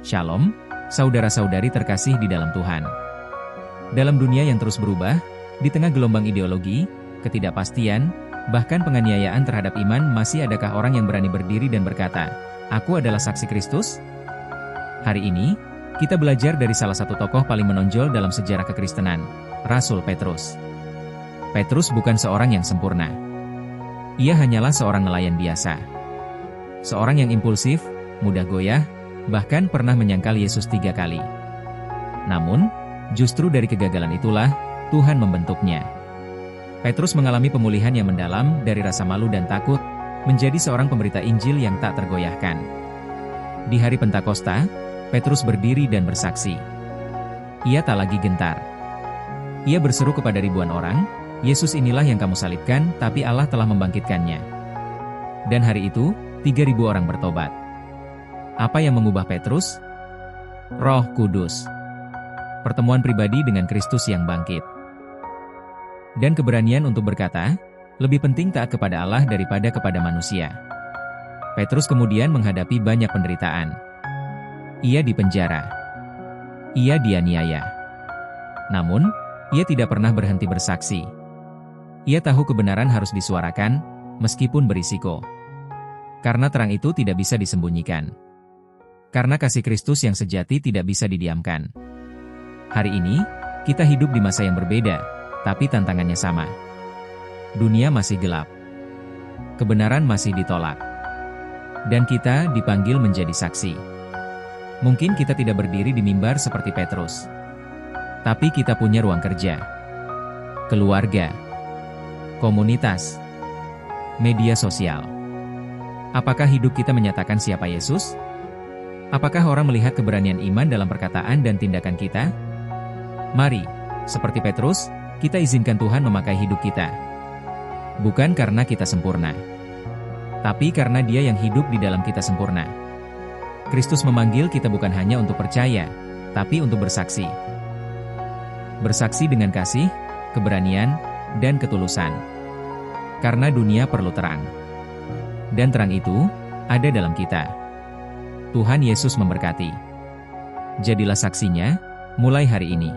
Shalom, saudara-saudari terkasih di dalam Tuhan. Dalam dunia yang terus berubah, di tengah gelombang ideologi, ketidakpastian, bahkan penganiayaan terhadap iman, masih adakah orang yang berani berdiri dan berkata, "Aku adalah saksi Kristus"? Hari ini, kita belajar dari salah satu tokoh paling menonjol dalam sejarah kekristenan, Rasul Petrus. Petrus bukan seorang yang sempurna. Ia hanyalah seorang nelayan biasa. Seorang yang impulsif, mudah goyah, bahkan pernah menyangkal Yesus 3 kali. Namun, justru dari kegagalan itulah, Tuhan membentuknya. Petrus mengalami pemulihan yang mendalam dari rasa malu dan takut, menjadi seorang pemberita Injil yang tak tergoyahkan. Di hari Pentakosta, Petrus berdiri dan bersaksi. Ia tak lagi gentar. Ia berseru kepada ribuan orang, "Yesus inilah yang kamu salibkan, tapi Allah telah membangkitkannya." Dan hari itu, 3.000 orang bertobat. Apa yang mengubah Petrus? Roh Kudus. Pertemuan pribadi dengan Kristus yang bangkit. Dan keberanian untuk berkata, lebih penting taat kepada Allah daripada kepada manusia. Petrus kemudian menghadapi banyak penderitaan. Ia dipenjara. Ia dianiaya. Namun, ia tidak pernah berhenti bersaksi. Ia tahu kebenaran harus disuarakan, meskipun berisiko. Karena terang itu tidak bisa disembunyikan. Karena kasih Kristus yang sejati tidak bisa didiamkan. Hari ini, kita hidup di masa yang berbeda, tapi tantangannya sama. Dunia masih gelap. Kebenaran masih ditolak. Dan kita dipanggil menjadi saksi. Mungkin kita tidak berdiri di mimbar seperti Petrus. Tapi kita punya ruang kerja. Keluarga. Komunitas. Media sosial. Apakah hidup kita menyatakan siapa Yesus? Apakah orang melihat keberanian iman dalam perkataan dan tindakan kita? Mari, seperti Petrus, kita izinkan Tuhan memakai hidup kita. Bukan karena kita sempurna, tapi karena Dia yang hidup di dalam kita sempurna. Kristus memanggil kita bukan hanya untuk percaya, tapi untuk bersaksi. Bersaksi dengan kasih, keberanian, dan ketulusan. Karena dunia perlu terang. Dan terang itu ada dalam kita. Tuhan Yesus memberkati. Jadilah saksinya, mulai hari ini.